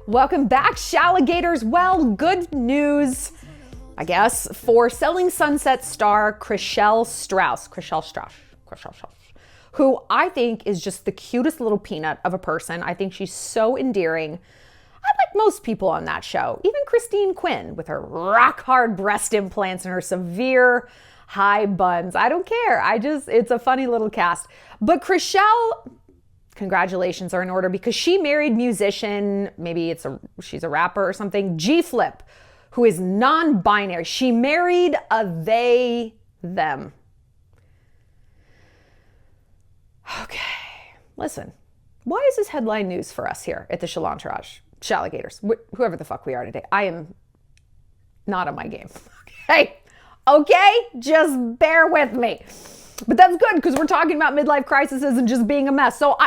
Welcome back, Shalligators. Well, good news, I guess, for Selling Sunset star CHRISHELL Staus, who I think is just the cutest little peanut of a person. I think she's so endearing. I like most people on that show, even Christine Quinn with her rock hard breast implants and her severe high buns. I don't care. It's a funny little cast. But CHRISHELL, congratulations are in order because she married musician, she's a rapper or something, G-Flip, who is non-binary. She married a they, them. Okay, listen, why is this headline news for us here at the Shallontourage, Shalligators, whoever the fuck we are today? I am not on my game, okay? Just bear with me. But that's good because we're talking about midlife crises and just being a mess. So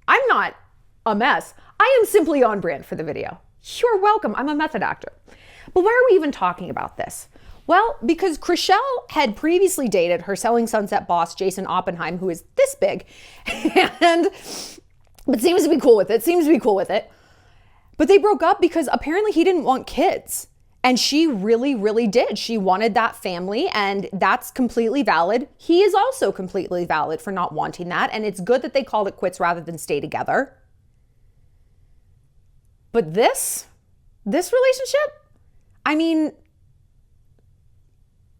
I'm not a mess. I am simply on brand for the video. You're welcome. I'm a method actor. But why are we even talking about this? Well, because CHRISHELL had previously dated her Selling Sunset boss, Jason Oppenheim, who is this big, but seems to be cool with it. But they broke up because apparently he didn't want kids. And she really, really did. She wanted that family, and that's completely valid. He is also completely valid for not wanting that. And it's good that they called it quits rather than stay together. But this relationship, I mean,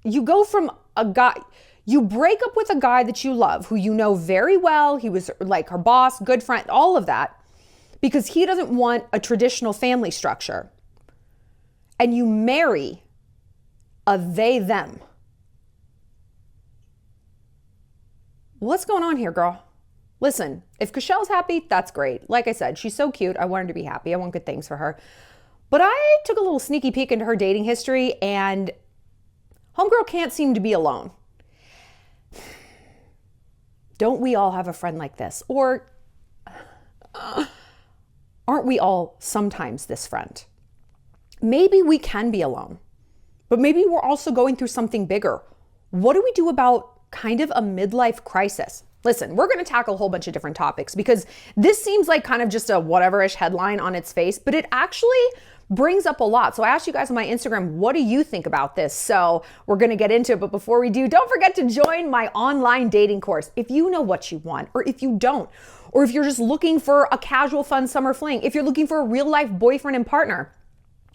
you go from you break up with a guy that you love, who you know very well. He was like her boss, good friend, all of that, because he doesn't want a traditional family structure. And you marry a they, them. What's going on here, girl? Listen, if CHRISHELL's happy, that's great. Like I said, she's so cute. I want her to be happy. I want good things for her. But I took a little sneaky peek into her dating history, and homegirl can't seem to be alone. Don't we all have a friend like this? Or aren't we all sometimes this friend? Maybe we can be alone, but maybe we're also going through something bigger. What do we do about kind of a midlife crisis? Listen, we're going to tackle a whole bunch of different topics because this seems like kind of just a whatever-ish headline on its face, but it actually brings up a lot. So I asked you guys on my Instagram, what do you think about this? So we're going to get into it. But before we do, don't forget to join my online dating course. If you know what you want, or if you don't, or if you're just looking for a casual, fun summer fling, if you're looking for a real life boyfriend and partner,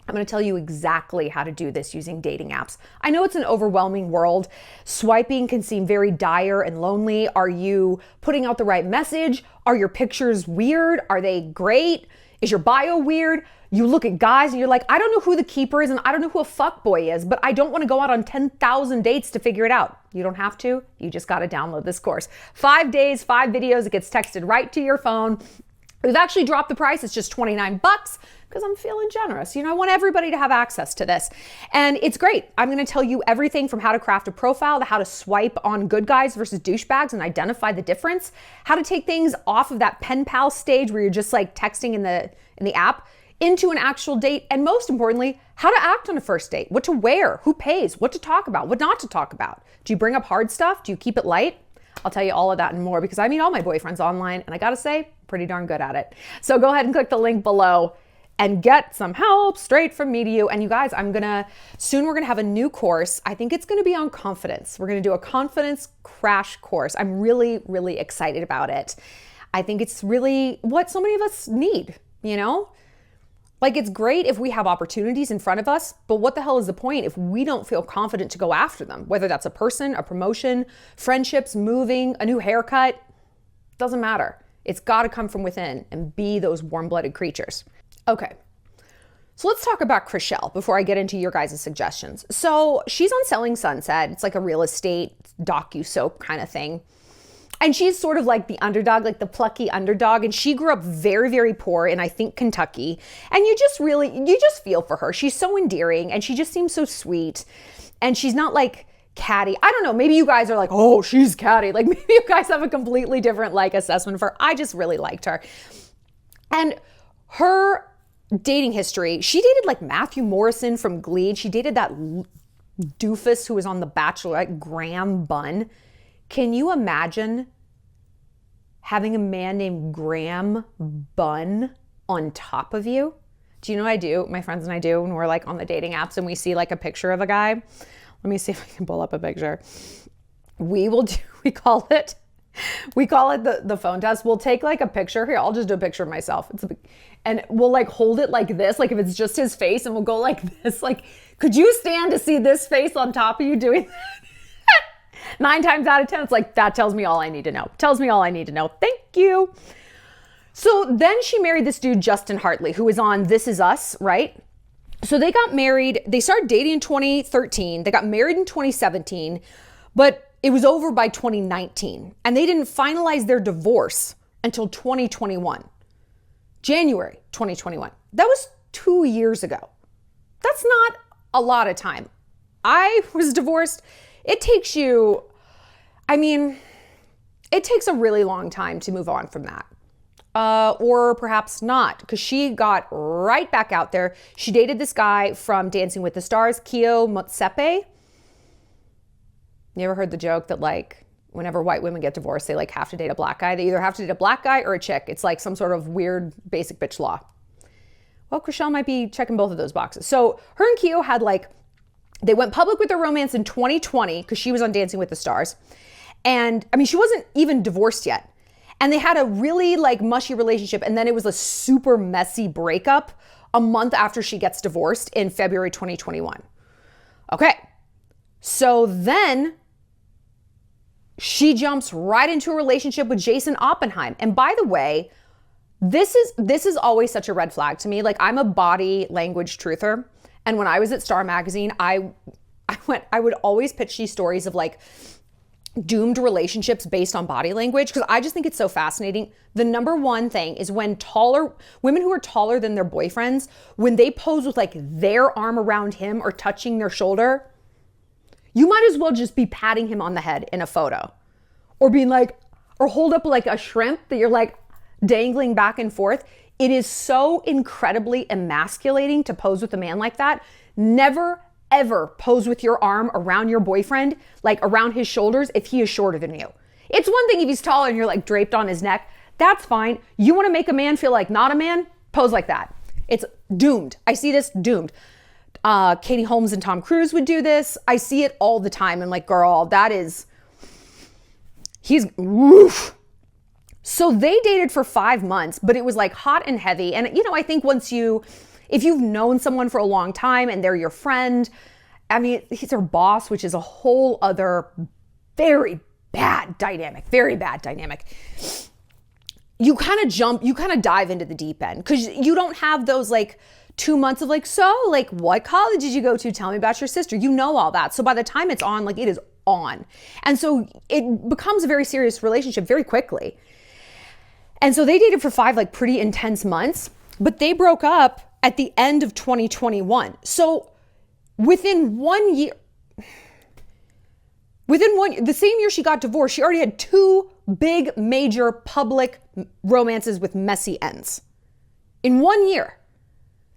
I'm going to tell you exactly how to do this using dating apps. I know it's an overwhelming world. Swiping can seem very dire and lonely. Are you putting out the right message? Are your pictures weird? Are they great? Is your bio weird? You look at guys and you're like, I don't know who the keeper is and I don't know who a fuckboy is, but I don't want to go out on 10,000 dates to figure it out. You don't have to. You just got to download this course. 5 days, 5 videos. It gets texted right to your phone. We've actually dropped the price. It's just $29 because I'm feeling generous. I want everybody to have access to this. And it's great. I'm going to tell you everything from how to craft a profile to how to swipe on good guys versus douchebags and identify the difference, how to take things off of that pen pal stage where you're just like texting in the app into an actual date. And most importantly, how to act on a first date, what to wear, who pays, what to talk about, what not to talk about. Do you bring up hard stuff? Do you keep it light? I'll tell you all of that and more because I meet all my boyfriends online and I got to say, pretty darn good at it. So go ahead and click the link below and get some help straight from me to you. And you guys, soon we're gonna have a new course. I think it's gonna be on confidence. We're gonna do a confidence crash course. I'm really, really excited about it. I think it's really what so many of us need, Like it's great if we have opportunities in front of us, but what the hell is the point if we don't feel confident to go after them? Whether that's a person, a promotion, friendships, moving, a new haircut, doesn't matter. It's got to come from within and be those warm-blooded creatures. Okay, so let's talk about CHRISHELL before I get into your guys' suggestions. So she's on Selling Sunset. It's like a real estate docu-soap kind of thing. And she's sort of like the underdog, like the plucky underdog. And she grew up very, very poor in, I think, Kentucky. And you just feel for her. She's so endearing and she just seems so sweet. And she's not like catty. I don't know. Maybe you guys are like, oh, she's catty. Like maybe you guys have a completely different assessment of her. I just really liked her. And her dating history, she dated like Matthew Morrison from Glee. She dated that doofus who was on The Bachelorette, Graham Bunn. Can you imagine having a man named Graham Bunn on top of you. Do you know what I do? My friends and I do when we're like on the dating apps and we see like a picture of a guy. Let me see if I can pull up a picture. We call it the phone test. We'll take like a picture. Here, I'll just do a picture of myself. And we'll like hold it like this, like if it's just his face, and we'll go like this. Like, could you stand to see this face on top of you doing that? 9 times out of 10, it's like, that tells me all I need to know. Tells me all I need to know. Thank you. So then she married this dude, Justin Hartley, who was on This Is Us, right? So they got married. They started dating in 2013. They got married in 2017, but it was over by 2019. And they didn't finalize their divorce until 2021. January 2021. That was 2 years ago. That's not a lot of time. I was divorced. It takes a really long time to move on from that. Or perhaps not, because she got right back out there. She dated this guy from Dancing with the Stars, Keo Motsepe. You ever heard the joke that like whenever white women get divorced, they like have to date a black guy? They either have to date a black guy or a chick. It's like some sort of weird basic bitch law. Well, CHRISHELL might be checking both of those boxes. So her and Keo had they went public with their romance in 2020 because she was on Dancing with the Stars. And I mean, she wasn't even divorced yet. And they had a really like mushy relationship. And then it was a super messy breakup a month after she gets divorced in February 2021. Okay. So then she jumps right into a relationship with Jason Oppenheim. And by the way, this is always such a red flag to me. Like, I'm a body language truther. And when I was at Star Magazine, I would always pitch these stories of like doomed relationships based on body language, because I just think it's so fascinating. The number one thing is when women who are taller than their boyfriends, when they pose with like their arm around him or touching their shoulder, you might as well just be patting him on the head in a photo, or being like, or hold up like a shrimp that you're like dangling back and forth. It is so incredibly emasculating to pose with a man like that. Never ever pose with your arm around your boyfriend, like around his shoulders, if he is shorter than you. It's one thing if he's taller and you're like draped on his neck. That's fine. You want to make a man feel like not a man? Pose like that. It's doomed. I see this doomed. Katie Holmes and Tom Cruise would do this. I see it all the time. I'm like, girl, he's woof. So they dated for 5 months, but it was like hot and heavy. And I think if you've known someone for a long time and they're your friend, I mean, he's her boss, which is a whole other very bad dynamic, You kind of dive into the deep end, because you don't have those like 2 months of like, so like, what college did you go to? Tell me about your sister. You know all that. So by the time it's on, like, it is on. And so it becomes a very serious relationship very quickly. And so they dated for 5 like pretty intense months, but they broke up at the end of 2021. So within 1 year, the same year she got divorced, she already had 2 big major public romances with messy ends in 1 year.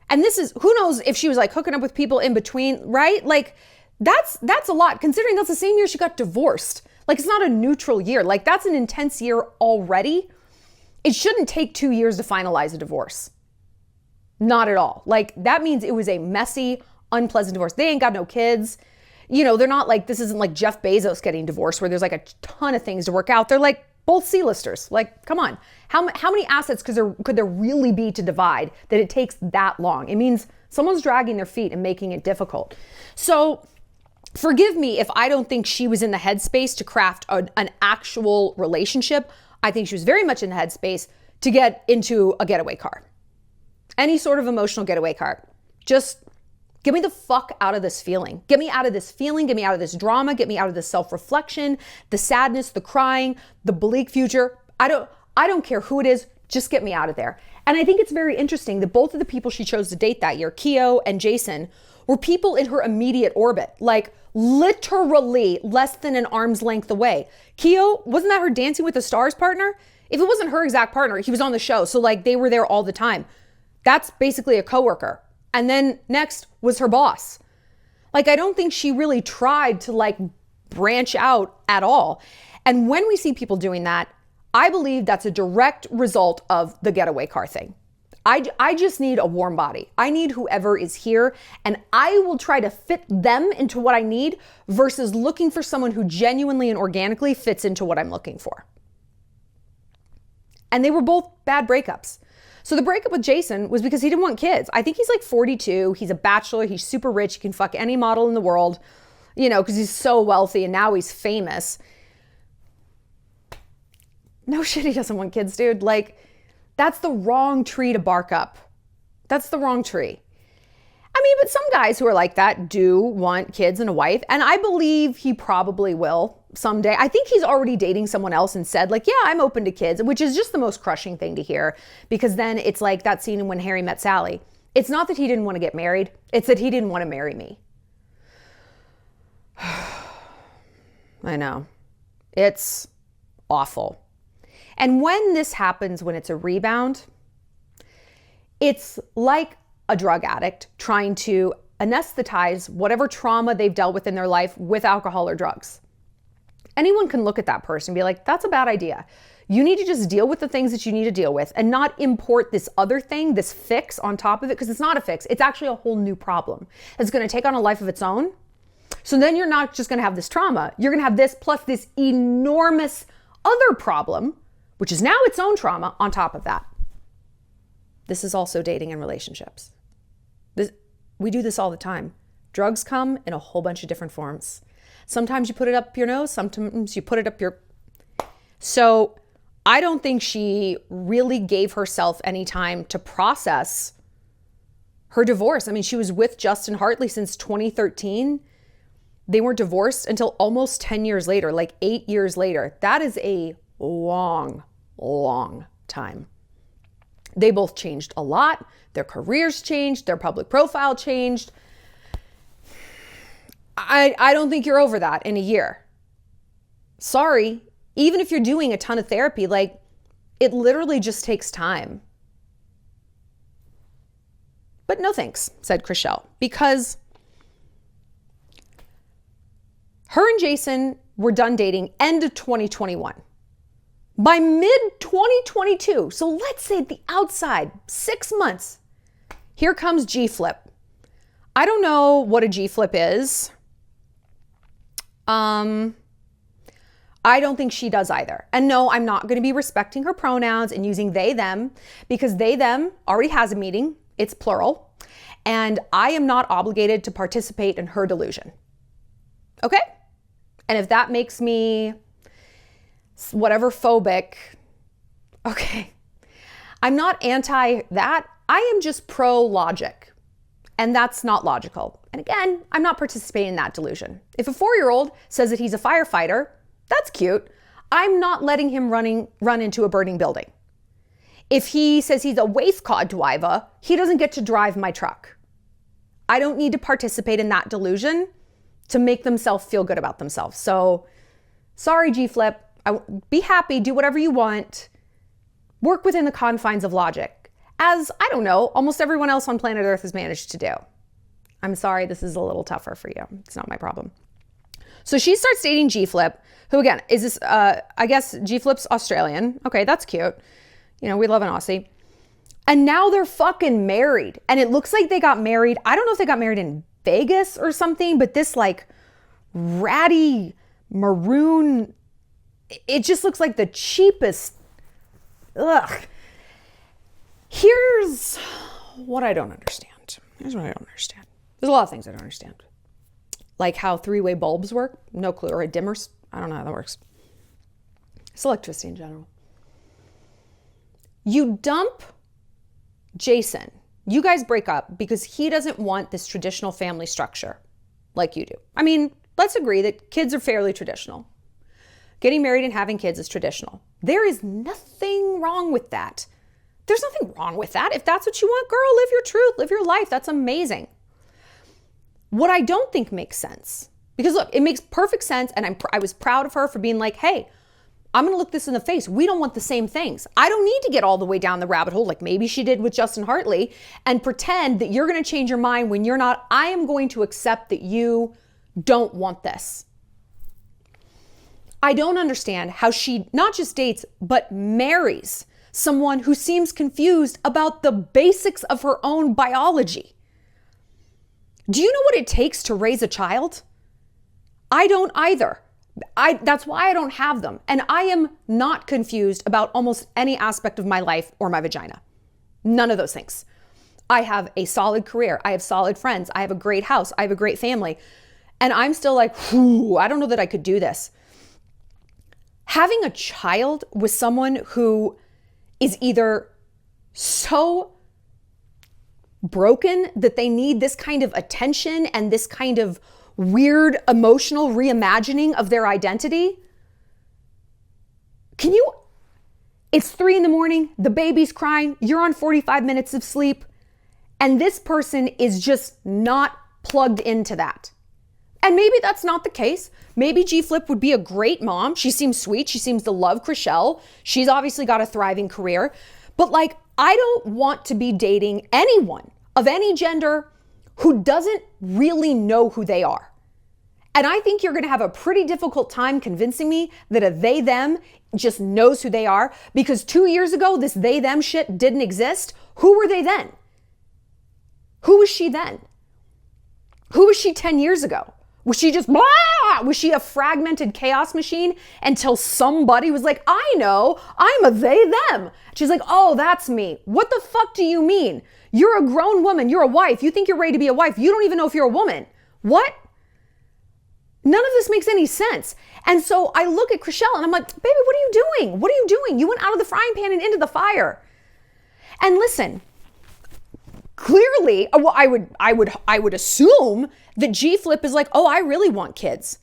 And this is, who knows if she was like hooking up with people in between, right? Like that's a lot, considering that's the same year she got divorced. Like, it's not a neutral year. Like, that's an intense year already. It shouldn't take 2 years to finalize a divorce. Not at all. Like, that means it was a messy, unpleasant divorce. They ain't got no kids. They're not like, this isn't like Jeff Bezos getting divorced where there's like a ton of things to work out. They're like both C-listers. Like, come on. How many assets could there really be to divide that it takes that long? It means someone's dragging their feet and making it difficult. So forgive me if I don't think she was in the headspace to craft an actual relationship. I think she was very much in the headspace to get into a getaway car. Any sort of emotional getaway car. Just get me the fuck out of this feeling. Get me out of this feeling. Get me out of this drama. Get me out of this self-reflection, the sadness, the crying, the bleak future. I don't care who it is. Just get me out of there. And I think it's very interesting that both of the people she chose to date that year, Keo and Jason, were people in her immediate orbit, like literally less than an arm's length away. Keo, wasn't that her Dancing with the Stars partner? If it wasn't her exact partner, he was on the show. So like they were there all the time. That's basically a coworker. And then next was her boss. Like, I don't think she really tried to like branch out at all. And when we see people doing that, I believe that's a direct result of the getaway car thing. I just need a warm body. I need whoever is here, and I will try to fit them into what I need versus looking for someone who genuinely and organically fits into what I'm looking for. And they were both bad breakups. So the breakup with Jason was because he didn't want kids. I think he's like 42. He's a bachelor. He's super rich. He can fuck any model in the world, because he's so wealthy and now he's famous. No shit, he doesn't want kids, dude. Like, that's the wrong tree to bark up. That's the wrong tree. I mean, but some guys who are like that do want kids and a wife. And I believe he probably will someday. I think he's already dating someone else and said like, yeah, I'm open to kids, which is just the most crushing thing to hear. Because then it's like that scene in When Harry Met Sally. It's not that he didn't want to get married. It's that he didn't want to marry me. I know. It's awful. And when this happens, when it's a rebound, it's like a drug addict trying to anesthetize whatever trauma they've dealt with in their life with alcohol or drugs. Anyone can look at that person and be like, that's a bad idea. You need to just deal with the things that you need to deal with and not import this other thing, this fix on top of it, because it's not a fix. It's actually a whole new problem. It's going to take on a life of its own. So then you're not just going to have this trauma. You're going to have this plus this enormous other problem, which is now its own trauma on top of that. This is also dating and relationships. We do this all the time. Drugs come in a whole bunch of different forms. Sometimes you put it up your nose, sometimes you put it up your... So I don't think she really gave herself any time to process her divorce. I mean, she was with Justin Hartley since 2013. They weren't divorced until almost 10 years later, like 8 years later. That is a long time. They both changed a lot. Their careers changed. Their public profile changed. I don't think you're over that in a year. Sorry. Even if you're doing a ton of therapy, like, it literally just takes time. But no thanks, said CHRISHELL, because her and Jason were done dating end of 2021. By mid-2022, so let's say at the outside, 6 months, here comes G-Flip. I don't know what a G-Flip is. I don't think she does either. And no, I'm not going to be respecting her pronouns and using they, them, because they, them already has a meaning. It's plural. And I am not obligated to participate in her delusion. Okay? And if that makes me whatever phobic, okay. I'm not anti that. I am just pro logic. And that's not logical. And again, I'm not participating in that delusion. If a 4-year-old says that he's a firefighter, that's cute. I'm not letting him run into a burning building. If he says he's a waste cod driver, he doesn't get to drive my truck. I don't need to participate in that delusion to make themselves feel good about themselves. So sorry, G-Flip. Be happy, do whatever you want. Work within the confines of logic, as, I don't know, almost everyone else on planet Earth has managed to do. I'm sorry, this is a little tougher for you. It's not my problem. So she starts dating G-Flip, who again, is this, I guess G-Flip's Australian. Okay, that's cute. We love an Aussie. And now they're fucking married. And it looks like they got married. I don't know if they got married in Vegas or something, but this like ratty maroon, it just looks like the cheapest. Ugh. Here's what I don't understand. There's a lot of things I don't understand. Like how 3-way bulbs work. No clue. Or dimmers. I don't know how that works. It's electricity in general. You dump Jason. You guys break up because he doesn't want this traditional family structure like you do. I mean, let's agree that kids are fairly traditional. Getting married and having kids is traditional. There is nothing wrong with that. There's nothing wrong with that. If that's what you want, girl, live your truth, live your life. That's amazing. What I don't think makes sense, because look, it makes perfect sense. And I was proud of her for being like, hey, I'm going to look this in the face. We don't want the same things. I don't need to get all the way down the rabbit hole like maybe she did with Justin Hartley and pretend that you're going to change your mind when you're not. I am going to accept that you don't want this. I don't understand how she not just dates, but marries someone who seems confused about the basics of her own biology. Do you know what it takes to raise a child? I don't either. That's why I don't have them. And I am not confused about almost any aspect of my life or my vagina. None of those things. I have a solid career. I have solid friends. I have a great house. I have a great family. And I'm still like, I don't know that I could do this. Having a child with someone who is either so broken that they need this kind of attention and this kind of weird emotional reimagining of their identity. It's 3 a.m, the baby's crying, you're on 45 minutes of sleep, and this person is just not plugged into that. And maybe that's not the case. Maybe G-Flip would be a great mom. She seems sweet. She seems to love CHRISHELL. She's obviously got a thriving career. But like, I don't want to be dating anyone of any gender who doesn't really know who they are. And I think you're going to have a pretty difficult time convincing me that a they, them just knows who they are, because 2 years ago, this they, them shit didn't exist. Who were they then? Who was she then? Who was she 10 years ago? Was she just, blah? Was she a fragmented chaos machine until somebody was like, I know, I'm a they, them. She's like, oh, that's me. What the fuck do you mean? You're a grown woman. You're a wife. You think you're ready to be a wife. You don't even know if you're a woman. What? None of this makes any sense. And so I look at CHRISHELL and I'm like, baby, what are you doing? What are you doing? You went out of the frying pan and into the fire. And listen, clearly, well, I would assume that G-Flip is like, oh, I really want kids.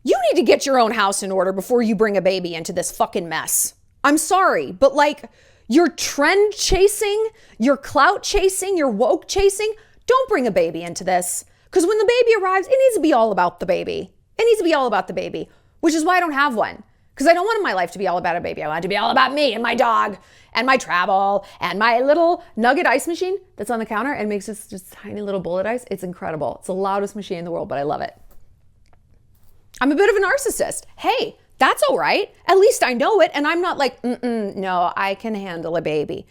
You need to get your own house in order before you bring a baby into this fucking mess. I'm sorry, but like, you're trend chasing, you're clout chasing, you're woke chasing. Don't bring a baby into this. Because when the baby arrives, it needs to be all about the baby. It needs to be all about the baby, which is why I don't have one. Because I don't want my life to be all about a baby. I want it to be all about me and my dog and my travel and my little nugget ice machine that's on the counter and makes this just tiny little bullet ice. It's incredible. It's the loudest machine in the world, but I love it. I'm a bit of a narcissist. Hey, that's all right. At least I know it. And I'm not like, no, I can handle a baby.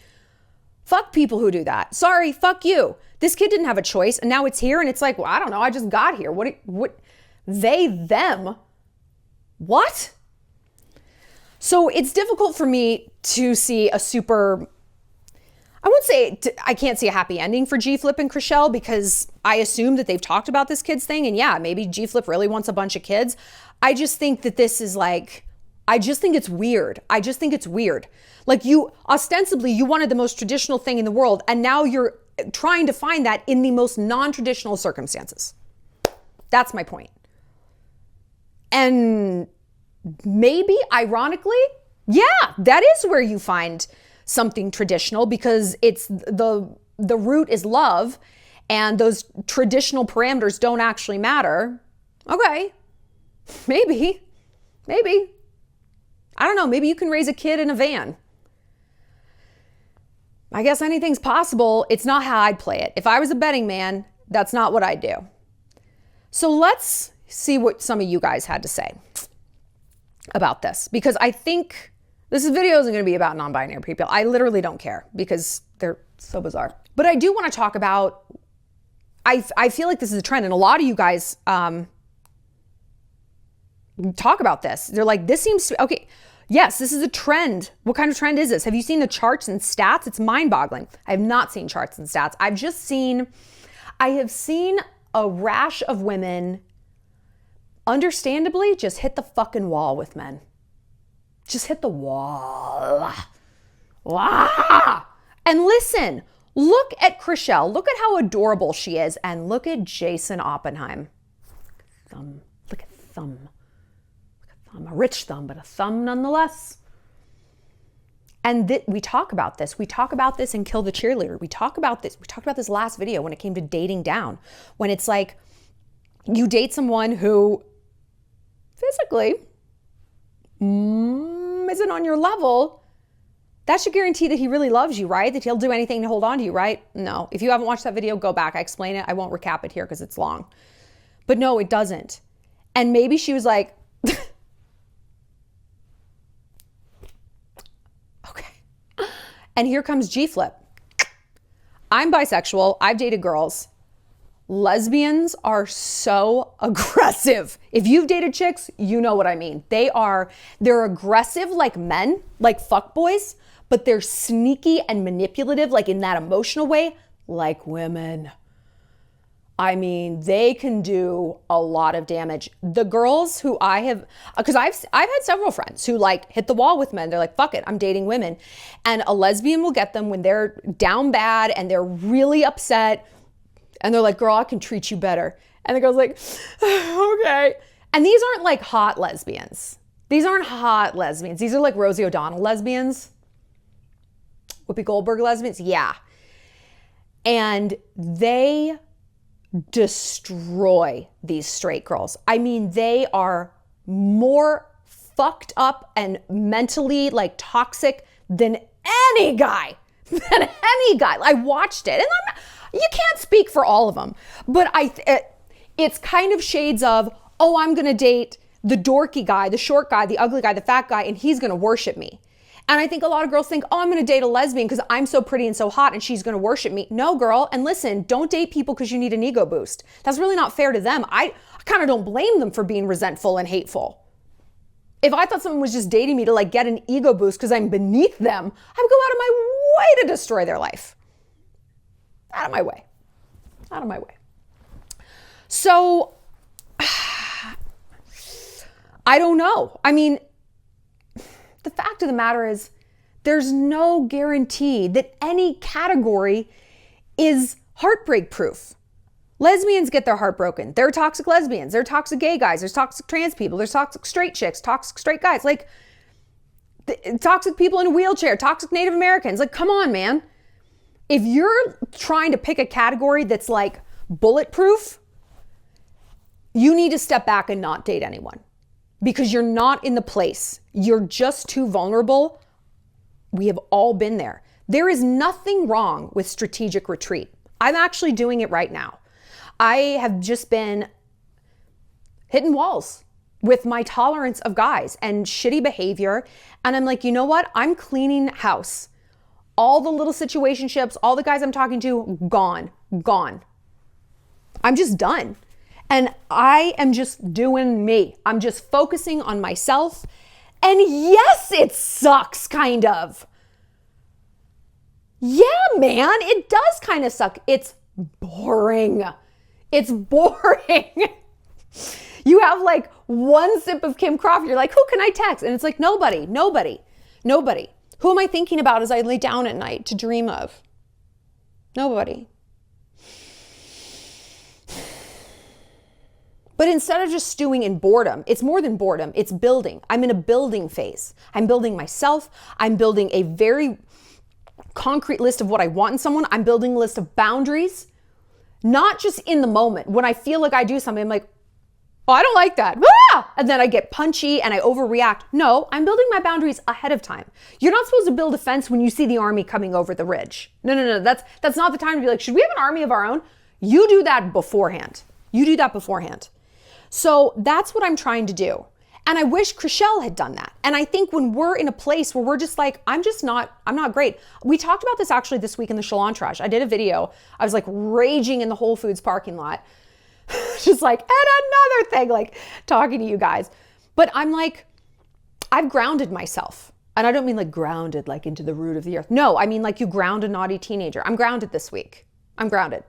Fuck people who do that. Sorry, fuck you. This kid didn't have a choice and now it's here and it's like, well, I don't know. I just got here. What, they, them, what? So it's difficult for me to see a super, I won't say, I can't see a happy ending for G-Flip and CHRISHELL because I assume that they've talked about this kids thing. And yeah, maybe G-Flip really wants a bunch of kids. I just think that this is like, I just think it's weird. I just think it's weird. Like ostensibly you wanted the most traditional thing in the world and now you're trying to find that in the most non-traditional circumstances. That's my point. And maybe ironically, yeah, that is where you find something traditional because it's the root is love and those traditional parameters don't actually matter. Okay, maybe. I don't know, maybe you can raise a kid in a van. I guess anything's possible. It's not how I'd play it. If I was a betting man, that's not what I'd do. So let's see what some of you guys had to say about this, because I think this video isn't going to be about non-binary people. I literally don't care because they're so bizarre. But I do want to talk about, I feel like this is a trend and a lot of you guys talk about this. They're like, this seems to, okay, yes, this is a trend. What kind of trend is this? Have you seen the charts and stats? It's mind-boggling. I have not seen charts and stats. I have seen a rash of women, understandably, just hit the fucking wall with men. Just hit the wall. Wah! And listen, look at CHRISHELL. Look at how adorable she is. And look at Jason Oppenheim. Look at thumb. A rich thumb, but a thumb nonetheless. And we talk about this. We talk about this in Kill the Cheerleader. We talk about this. We talked about this last video when it came to dating down. When it's like, you date someone who physically isn't on your level, that should guarantee that he really loves you, right? That he'll do anything to hold on to you, right? No. If you haven't watched that video, go back. I explain it. I won't recap it here because it's long. But no, it doesn't. And maybe she was like, And here comes G-Flip. I'm bisexual. I've dated girls. Lesbians are so aggressive. If you've dated chicks, you know what I mean. They're aggressive like men, like fuckboys, but they're sneaky and manipulative, like in that emotional way, like women. I mean, they can do a lot of damage. The girls who because I've had several friends who like hit the wall with men. They're like, fuck it, I'm dating women. And a lesbian will get them when they're down bad and they're really upset. And they're like, girl, I can treat you better. And the girl's like, okay. And these aren't like hot lesbians. These aren't hot lesbians. These are like Rosie O'Donnell lesbians. Whoopi Goldberg lesbians. Yeah. And they destroy these straight girls. I mean, they are more fucked up and mentally like toxic than any guy. I watched it, and you can't speak for all of them, but it's kind of shades of, oh, I'm going to date the dorky guy, the short guy, the ugly guy, the fat guy, and he's going to worship me. And I think a lot of girls think, oh, I'm going to date a lesbian because I'm so pretty and so hot and she's going to worship me. No, girl. And listen, don't date people because you need an ego boost. That's really not fair to them. I kind of don't blame them for being resentful and hateful. If I thought someone was just dating me to like get an ego boost because I'm beneath them, I would go out of my way to destroy their life. Out of my way. Out of my way. So, I don't know. I mean, the fact of the matter is, there's no guarantee that any category is heartbreak proof. Lesbians get their heart broken. There are toxic lesbians. There are toxic gay guys. There's toxic trans people. There's toxic straight chicks, toxic straight guys. Like, toxic people in a wheelchair, toxic Native Americans. Like, come on, man. If you're trying to pick a category that's like bulletproof, you need to step back and not date anyone because you're not in the place. You're just too vulnerable. We have all been there. There is nothing wrong with strategic retreat. I'm actually doing it right now. I have just been hitting walls with my tolerance of guys and shitty behavior. And I'm like, you know what? I'm cleaning house. All the little situationships, all the guys I'm talking to, gone. I'm just done. And I am just doing me. I'm just focusing on myself. And yes, it sucks, kind of. Yeah, man, it does kind of suck. It's boring. It's boring. You have like one sip of Kim Crawford. You're like, who can I text? And it's like, nobody. Who am I thinking about as I lay down at night to dream of? Nobody. But instead of just stewing in boredom, it's more than boredom, it's building. I'm in a building phase. I'm building myself. I'm building a very concrete list of what I want in someone. I'm building a list of boundaries, not just in the moment. When I feel like I do something, I'm like, oh, I don't like that. Ah! And then I get punchy and I overreact. No, I'm building my boundaries ahead of time. You're not supposed to build a fence when you see the army coming over the ridge. No. That's not the time to be like, should we have an army of our own? You do that beforehand. So that's what I'm trying to do. And I wish CHRISHELL had done that. And I think when we're in a place where we're just like, I'm not great. We talked about this actually this week in the Shallon Trash. I did a video. I was like raging in the Whole Foods parking lot. Just like, and another thing, like talking to you guys. But I'm like, I've grounded myself. And I don't mean like grounded, like into the root of the earth. No, I mean like you ground a naughty teenager. I'm grounded this week. I'm grounded.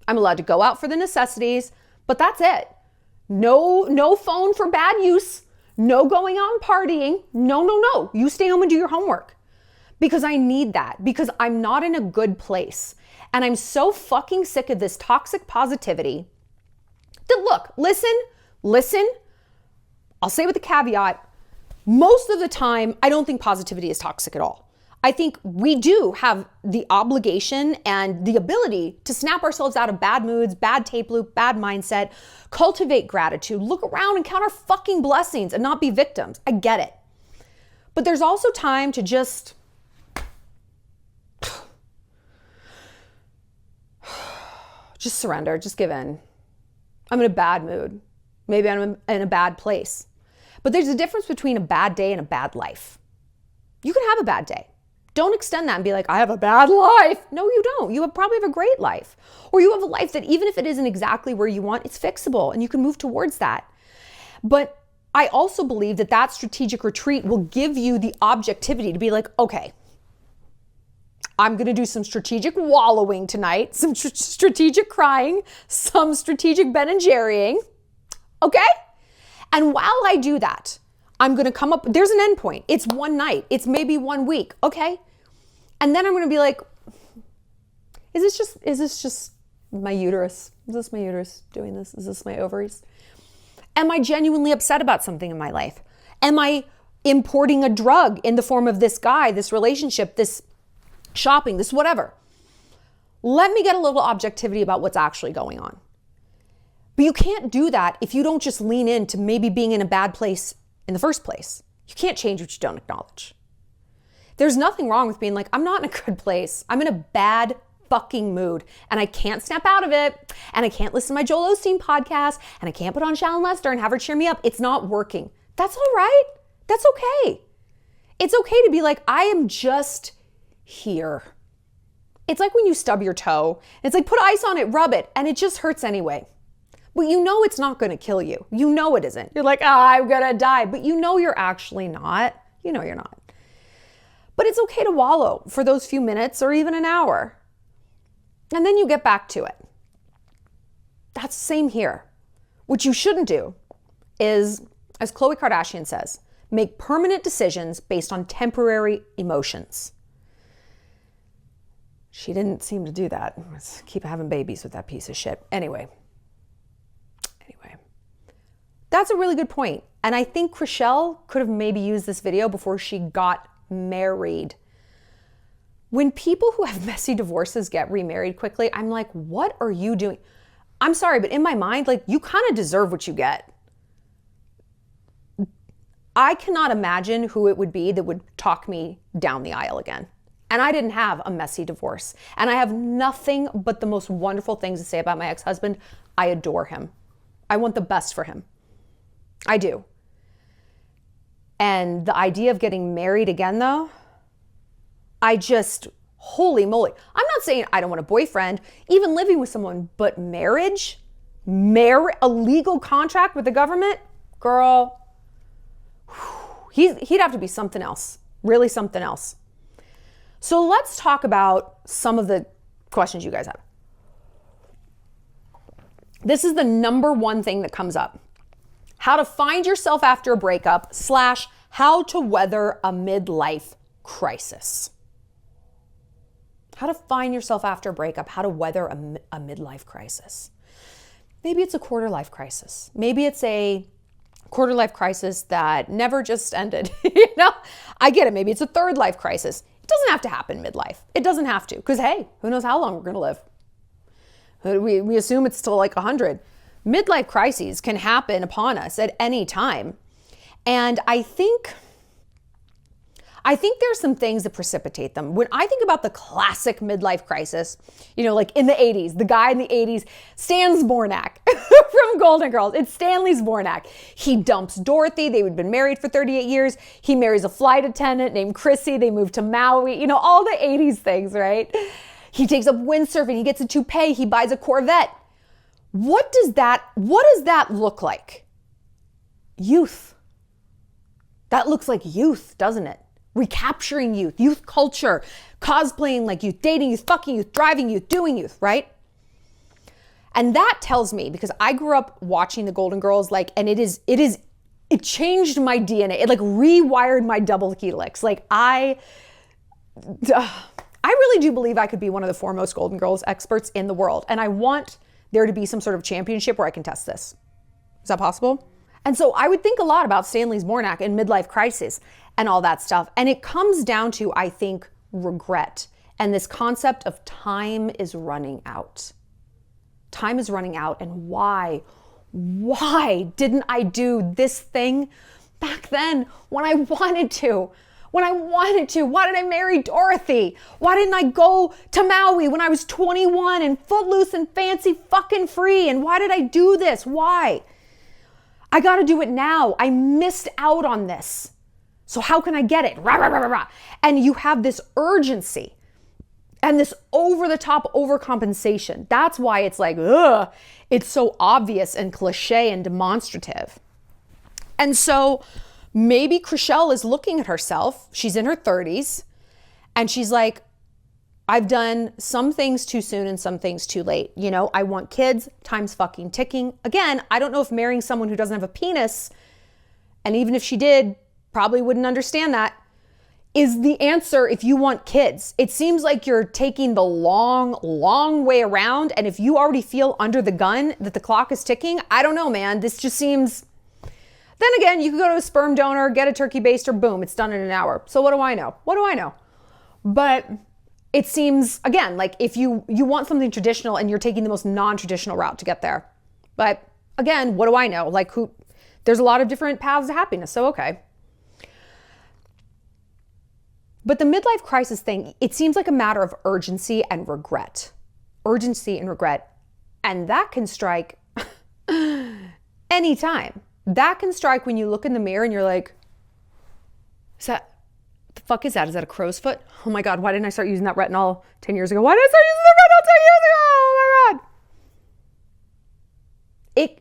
I'm allowed to go out for the necessities, but that's it. No phone for bad use. No going out and partying. No. You stay home and do your homework. Because I need that. Because I'm not in a good place. And I'm so fucking sick of this toxic positivity. That look, listen. I'll say with a caveat, most of the time, I don't think positivity is toxic at all. I think we do have the obligation and the ability to snap ourselves out of bad moods, bad tape loop, bad mindset, cultivate gratitude, look around and count our fucking blessings and not be victims. I get it. But there's also time to just surrender, just give in. I'm in a bad mood. Maybe I'm in a bad place. But there's a difference between a bad day and a bad life. You can have a bad day. Don't extend that and be like, I have a bad life. No, you don't. You probably have a great life. Or you have a life that even if it isn't exactly where you want, it's fixable and you can move towards that. But I also believe that that strategic retreat will give you the objectivity to be like, okay, I'm going to do some strategic wallowing tonight, some strategic crying, some strategic Ben and Jerrying. Okay? And while I do that, I'm going to come up, there's an end point. It's one night. It's maybe 1 week. Okay? And then I'm going to be like, is this just my uterus? Is this my uterus doing this? Is this my ovaries? Am I genuinely upset about something in my life? Am I importing a drug in the form of this guy, this relationship, this shopping, this whatever? Let me get a little objectivity about what's actually going on. But you can't do that if you don't just lean into maybe being in a bad place in the first place. You can't change what you don't acknowledge. There's nothing wrong with being like, I'm not in a good place. I'm in a bad fucking mood and I can't snap out of it and I can't listen to my Joel Osteen podcast and I can't put on Shallon Lester and have her cheer me up. It's not working. That's all right. That's okay. It's okay to be like, I am just here. It's like when you stub your toe. It's like put ice on it, rub it, and it just hurts anyway. But you know it's not going to kill you. You know it isn't. You're like, I'm going to die. But you know you're actually not. You know you're not. But it's okay to wallow for those few minutes or even an hour. And then you get back to it. That's the same here. What you shouldn't do is, as Khloe Kardashian says, make permanent decisions based on temporary emotions. She didn't seem to do that. Let's keep having babies with that piece of shit. Anyway, that's a really good point. And I think CHRISHELL could have maybe used this video before she got married. When people who have messy divorces get remarried quickly, I'm like, what are you doing? I'm sorry, but in my mind, like, you kind of deserve what you get. I cannot imagine who it would be that would talk me down the aisle again. And I didn't have a messy divorce. And I have nothing but the most wonderful things to say about my ex-husband. I adore him. I want the best for him. I do. And the idea of getting married again, though, holy moly. I'm not saying I don't want a boyfriend, even living with someone, but marriage, a legal contract with the government, girl, he'd have to be something else, really something else. So let's talk about some of the questions you guys have. This is the number one thing that comes up. How to find yourself after a breakup / how to weather a midlife crisis. How to find yourself after a breakup, how to weather a midlife crisis. Maybe it's a quarter life crisis. Maybe it's a quarter life crisis that never just ended. I get it. Maybe it's a third life crisis. It doesn't have to happen midlife. It doesn't have to, because hey, who knows how long we're going to live. We assume it's still like 100. Midlife crises can happen upon us at any time. And I think there's some things that precipitate them. When I think about the classic midlife crisis, like in the 80s, the guy in the 80s, Stan Zbornak from Golden Girls. It's Stanley Zbornak. He dumps Dorothy. They had been married for 38 years. He marries a flight attendant named Chrissy. They move to Maui. All the 80s things, right? He takes up windsurfing. He gets a toupee. He buys a Corvette. What does that look like? Youth. That looks like youth, doesn't it? Recapturing youth culture, cosplaying like youth, dating youth, fucking youth, driving youth, doing youth, right? And that tells me, because I grew up watching the Golden Girls, and it changed my DNA. It rewired my double helix. I really do believe I could be one of the foremost Golden Girls experts in the world. And I want there to be some sort of championship where I can test this. Is that possible? And so I would think a lot about Stanley Zbornak and midlife crisis and all that stuff. And it comes down to, I think, regret and this concept of time is running out. Time is running out. And why didn't I do this thing back then when I wanted to? Why did I marry Dorothy? Why didn't I go to Maui when I was 21 and footloose and fancy fucking free? And why did I do this? Why? I got to do it now. I missed out on this. So how can I get it? Rah, rah, rah, rah, rah. And you have this urgency and this over-the-top overcompensation. That's why it's like, ugh, it's so obvious and cliche and demonstrative. And so maybe CHRISHELL is looking at herself. She's in her 30s and she's like, I've done some things too soon and some things too late. You know, I want kids, time's fucking ticking. Again, I don't know if marrying someone who doesn't have a penis, and even if she did, probably wouldn't understand that, is the answer if you want kids. It seems like you're taking the long, long way around. And if you already feel under the gun that the clock is ticking, I don't know, man. This just seems... Then again, you could go to a sperm donor, get a turkey baster, boom, it's done in an hour. So what do I know? What do I know? But it seems, again, like if you want something traditional and you're taking the most non-traditional route to get there. But again, what do I know? Like there's a lot of different paths to happiness, so okay. But the midlife crisis thing, it seems like a matter of urgency and regret. Urgency and regret. And that can strike anytime. That can strike when you look in the mirror and you're like, the fuck is that? Is that a crow's foot? Oh my God, why didn't I start using that retinol 10 years ago? Why did I start using the retinol 10 years ago? Oh my God.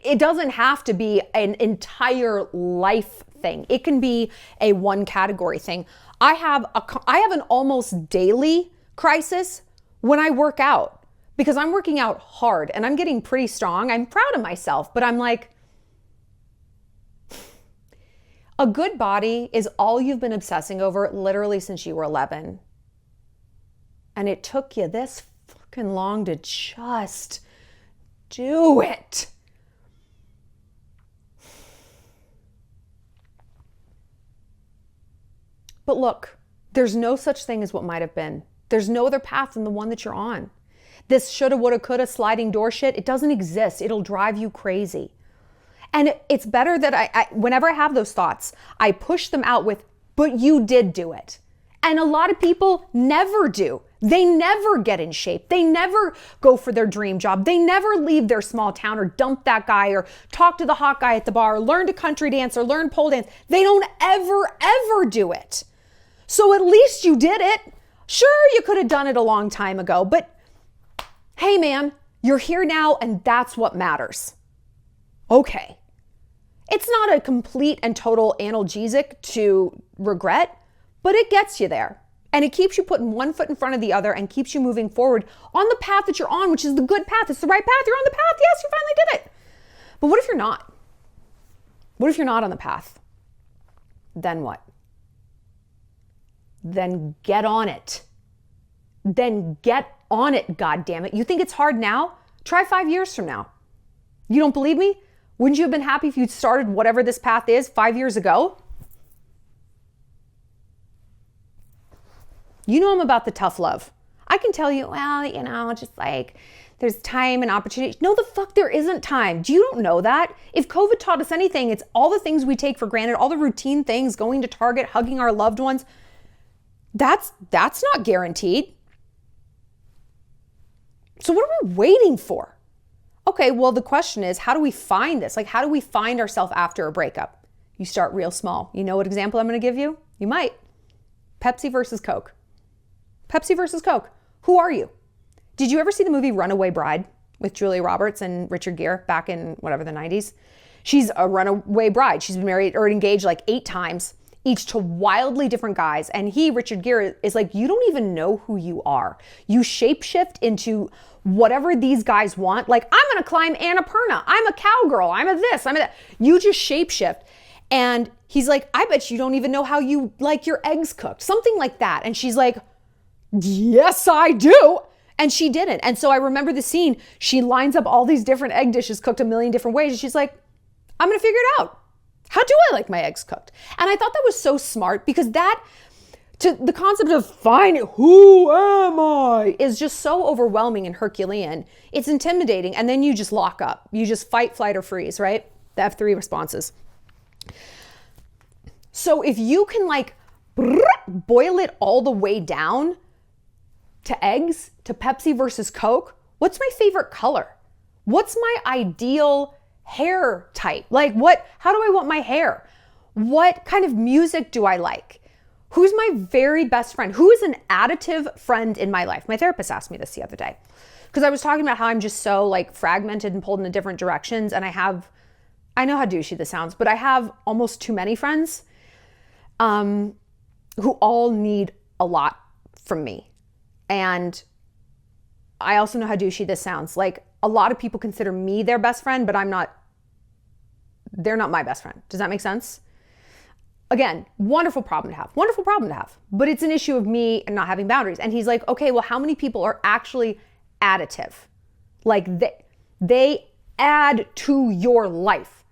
It doesn't have to be an entire life thing. It can be a one category thing. I have an almost daily crisis when I work out because I'm working out hard and I'm getting pretty strong. I'm proud of myself, but I'm like, a good body is all you've been obsessing over literally since you were 11. And it took you this fucking long to just do it. But look, there's no such thing as what might have been. There's no other path than the one that you're on. This shoulda, woulda, coulda, sliding door shit, it doesn't exist. It'll drive you crazy. And it's better that I whenever I have those thoughts, I push them out with, but you did do it. And a lot of people never do. They never get in shape. They never go for their dream job. They never leave their small town or dump that guy or talk to the hot guy at the bar or learn to country dance or learn pole dance. They don't ever do it. So at least you did it. Sure, you could have done it a long time ago, but hey man, you're here now and that's what matters. Okay. It's not a complete and total analgesic to regret, but it gets you there. And it keeps you putting one foot in front of the other and keeps you moving forward on the path that you're on, which is the good path. It's the right path. You're on the path. Yes, you finally did it. But what if you're not? What if you're not on the path? Then what? Then get on it. Then get on it, goddammit. You think it's hard now? Try 5 years from now. You don't believe me? Wouldn't you have been happy if you'd started whatever this path is 5 years ago? You know I'm about the tough love. I can tell you, well, you know, just like there's time and opportunity. No, the fuck there isn't time. You don't know that. If COVID taught us anything, it's all the things we take for granted, all the routine things, going to Target, hugging our loved ones. That's not guaranteed. So what are we waiting for? Okay, well, the question is, how do we find this? Like, how do we find ourselves after a breakup? You start real small. You know what example I'm going to give you? You might. Pepsi versus Coke. Pepsi versus Coke. Who are you? Did you ever see the movie Runaway Bride with Julia Roberts and Richard Gere back in whatever the 90s? She's a runaway bride. She's been married or engaged like 8 times, each to wildly different guys. And Richard Gere, is like, you don't even know who you are. You shapeshift into whatever these guys want. Like, I'm going to climb Annapurna. I'm a cowgirl. I'm a this. I'm a that. You just shapeshift. And he's like, I bet you don't even know how you like your eggs cooked. Something like that. And she's like, yes, I do. And she didn't. And so I remember the scene. She lines up all these different egg dishes cooked a million different ways. And she's like, I'm going to figure it out. How do I like my eggs cooked? And I thought that was so smart because that, to the concept of finding who am I is just so overwhelming and Herculean. It's intimidating. And then you just lock up. You just fight, flight, or freeze, right? The F3 responses. So if you can like boil it all the way down to eggs, to Pepsi versus Coke, what's my favorite color? What's my ideal hair type? Like how do I want my hair? What kind of music do I like? Who's my very best friend? Who is an additive friend in my life? My therapist asked me this the other day because I was talking about how I'm just so like fragmented and pulled in different directions. And I know how douchey this sounds, but I have almost too many friends who all need a lot from me. And I also know how douchey this sounds. Like, a lot of people consider me their best friend, but they're not my best friend. Does that make sense? Again, wonderful problem to have, but it's an issue of me and not having boundaries. And he's like, okay, well, how many people are actually additive? Like they add to your life.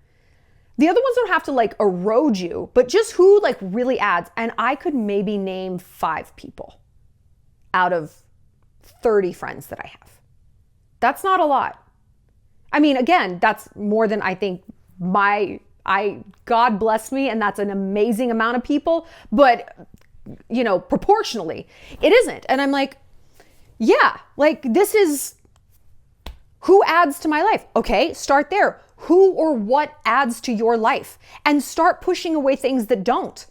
The other ones don't have to like erode you, but just who like really adds. And I could maybe name 5 people out of 30 friends that I have. That's not a lot. I mean, again, that's more than I think God blessed me, and that's an amazing amount of people, but proportionally, it isn't. And I'm like, yeah, like this is who adds to my life. Okay, start there. Who or what adds to your life? And start pushing away things that don't.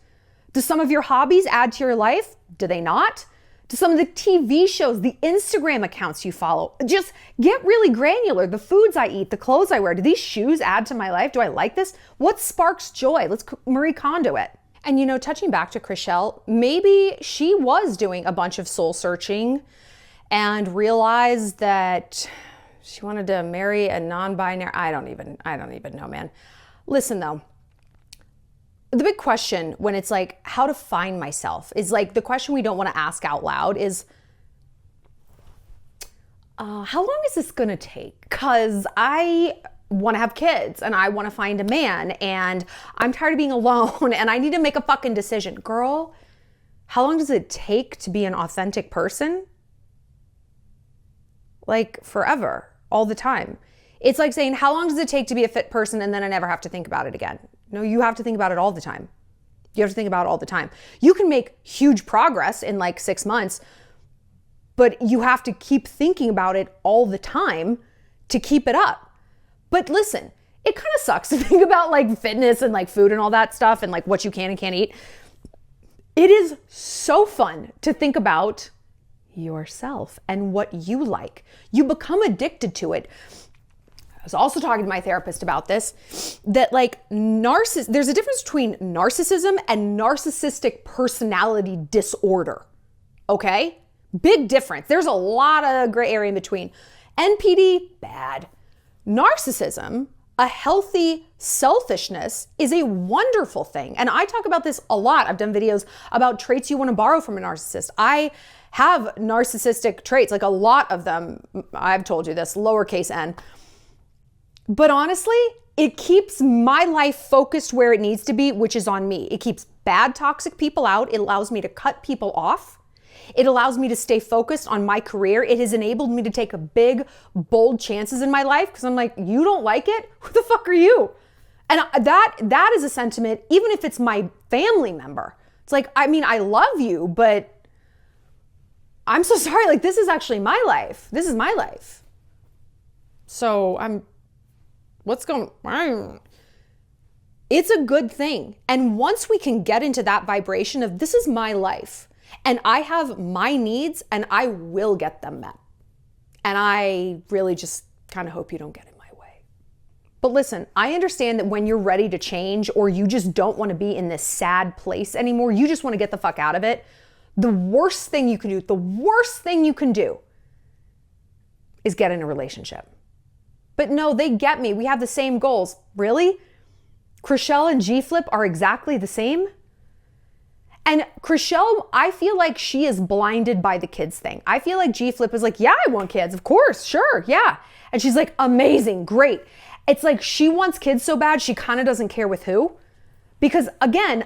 Do some of your hobbies add to your life? Do they not? Do some of the TV shows, the Instagram accounts you follow, just get really granular. The foods I eat, the clothes I wear, do these shoes add to my life? Do I like this? What sparks joy? Let's Marie Kondo it. And touching back to CHRISHELL, maybe she was doing a bunch of soul searching and realized that she wanted to marry a non-binary. I don't even know, man. Listen though, the big question when it's like how to find myself is like the question we don't want to ask out loud is, how long is this going to take? Because I want to have kids and I want to find a man and I'm tired of being alone and I need to make a fucking decision. Girl, how long does it take to be an authentic person? Like forever, all the time. It's like saying, how long does it take to be a fit person and then I never have to think about it again? No, you have to think about it all the time. You have to think about it all the time. You can make huge progress in like 6 months, but you have to keep thinking about it all the time to keep it up. But listen, it kind of sucks to think about like fitness and like food and all that stuff and like what you can and can't eat. It is so fun to think about yourself and what you like. You become addicted to it. I was also talking to my therapist about this, that like there's a difference between narcissism and narcissistic personality disorder. Okay? Big difference. There's a lot of gray area in between. NPD, bad. Narcissism, a healthy selfishness, is a wonderful thing. And I talk about this a lot. I've done videos about traits you want to borrow from a narcissist. I have narcissistic traits, like a lot of them. I've told you this, lowercase n. But honestly, it keeps my life focused where it needs to be, which is on me. It keeps bad, toxic people out. It allows me to cut people off. It allows me to stay focused on my career. It has enabled me to take a big, bold chances in my life because I'm like, you don't like it? Who the fuck are you? And that is a sentiment, even if it's my family member. It's like, I mean, I love you, but I'm so sorry. Like, this is actually my life. This is my life. So it's a good thing. And once we can get into that vibration of this is my life and I have my needs and I will get them met. And I really just kind of hope you don't get in my way. But listen, I understand that when you're ready to change or you just don't want to be in this sad place anymore, you just want to get the fuck out of it. The worst thing you can do is get in a relationship. But no, they get me. We have the same goals. Really? CHRISHELL and G-Flip are exactly the same? And CHRISHELL, I feel like she is blinded by the kids thing. I feel like G-Flip is like, yeah, I want kids. Of course, sure, yeah. And she's like, amazing, great. It's like she wants kids so bad, she kind of doesn't care with who. Because again,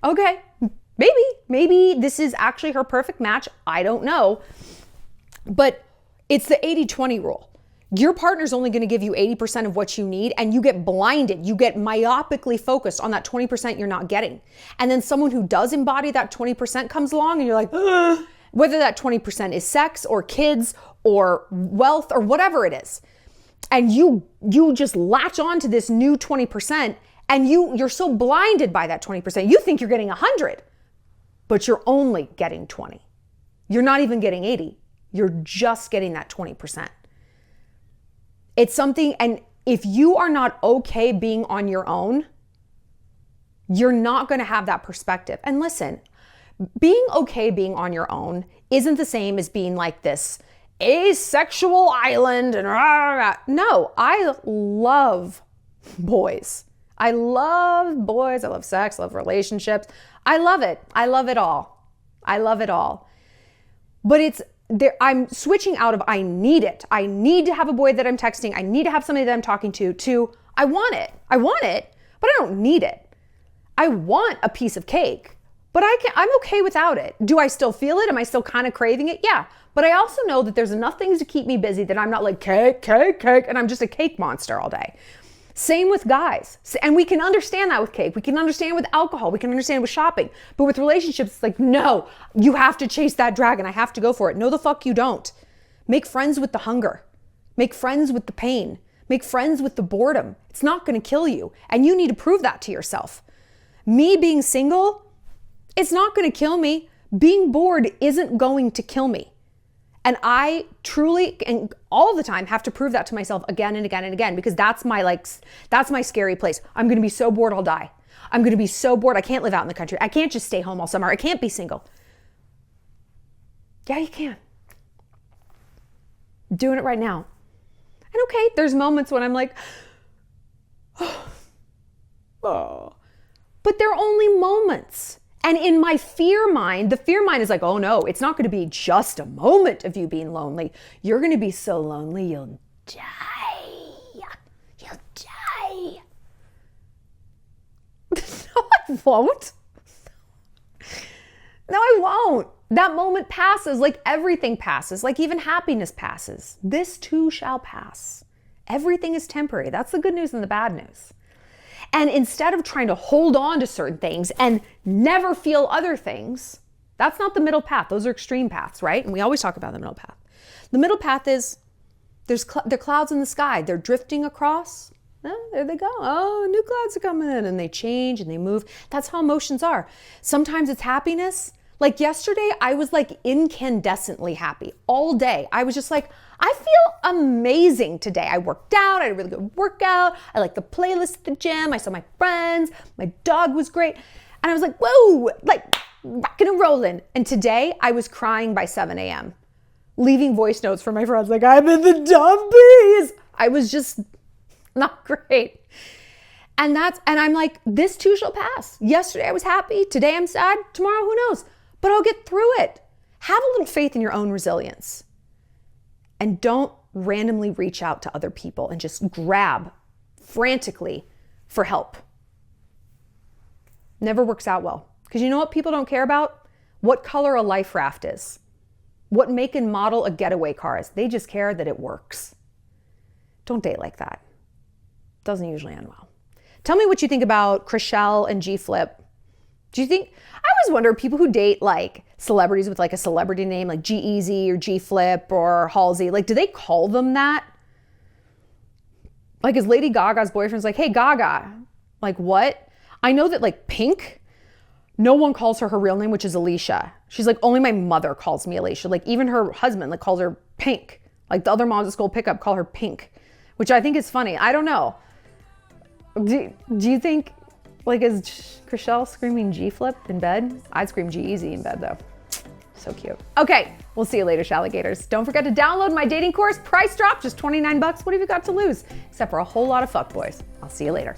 okay, maybe this is actually her perfect match. I don't know. But it's the 80-20 rule. Your partner's only going to give you 80% of what you need and you get blinded. You get myopically focused on that 20% you're not getting. And then someone who does embody that 20% comes along and you're like, ugh. Whether that 20% is sex or kids or wealth or whatever it is. and you just latch on to this new 20%, and you're so blinded by that 20%. You think you're getting 100, but you're only getting 20. You're not even getting 80. You're just getting that 20%. It's something, and if you are not okay being on your own, you're not going to have that perspective. And listen, being okay being on your own isn't the same as being like this asexual island and rah, rah. No, I love boys. I love boys. I love sex. I love relationships. I love it. I love it all. I love it all. But it's there. I'm switching out of I need it. I need to have a boy that I'm texting. I need to have somebody that I'm talking to I want it. I want it, but I don't need it. I want a piece of cake, but I'm okay without it. Do I still feel it? Am I still kind of craving it? Yeah. But I also know that there's enough things to keep me busy that I'm not like cake, and I'm just a cake monster all day. Same with guys. And we can understand that with cake. We can understand with alcohol. We can understand with shopping. But with relationships, it's like, no, you have to chase that dragon. I have to go for it. No, the fuck you don't. Make friends with the hunger. Make friends with the pain. Make friends with the boredom. It's not going to kill you. And you need to prove that to yourself. Me being single, it's not going to kill me. Being bored isn't going to kill me. And I truly, and all the time, have to prove that to myself again and again and again, because that's my scary place. I'm going to be so bored I'll die. I'm going to be so bored I can't live out in the country. I can't just stay home all summer. I can't be single. Yeah, you can. I'm doing it right now. And okay, there's moments when I'm like, oh. But they're only moments. And in my fear mind, the fear mind is like, oh no, it's not going to be just a moment of you being lonely. You're going to be so lonely, you'll die. You'll die. No, I won't. No, I won't. That moment passes, like everything passes, like even happiness passes. This too shall pass. Everything is temporary. That's the good news and the bad news. And instead of trying to hold on to certain things and never feel other things, that's not the middle path. Those are extreme paths, right? And we always talk about the middle path. The middle path is there are clouds in the sky. They're drifting across. Oh, there they go. Oh, new clouds are coming in, and they change and they move. That's how emotions are. Sometimes it's happiness. Like yesterday, I was like incandescently happy all day. I was just like, I feel amazing today. I worked out. I had a really good workout. I liked the playlist at the gym. I saw my friends. My dog was great. And I was like, whoa, like rocking and rolling. And today I was crying by 7 a.m., leaving voice notes for my friends like, I'm in the dumpies. I was just not great. And I'm like, this too shall pass. Yesterday I was happy. Today I'm sad. Tomorrow, who knows? But I'll get through it. Have a little faith in your own resilience. And don't randomly reach out to other people and just grab frantically for help. Never works out well. Because you know what people don't care about? What color a life raft is. What make and model a getaway car is. They just care that it works. Don't date like that. Doesn't usually end well. Tell me what you think about CHRISHELL and G-Flip. Do you think, I always wonder, people who date like celebrities with like a celebrity name like G-Eazy or G-Flip or Halsey, like do they call them that? Like is Lady Gaga's boyfriend's like, hey Gaga, like what? I know that like Pink, no one calls her real name, which is Alicia. She's like, only my mother calls me Alicia. Like even her husband like calls her Pink. Like the other moms at school pickup call her Pink, which I think is funny. I don't know. Do you think, like, is CHRISHELL screaming G-Flip in bed? I'd scream G-Eazy in bed, though. So cute. Okay, we'll see you later, Shalligators. Don't forget to download my dating course. Price drop, just $29. What have you got to lose? Except for a whole lot of fuckboys. I'll see you later.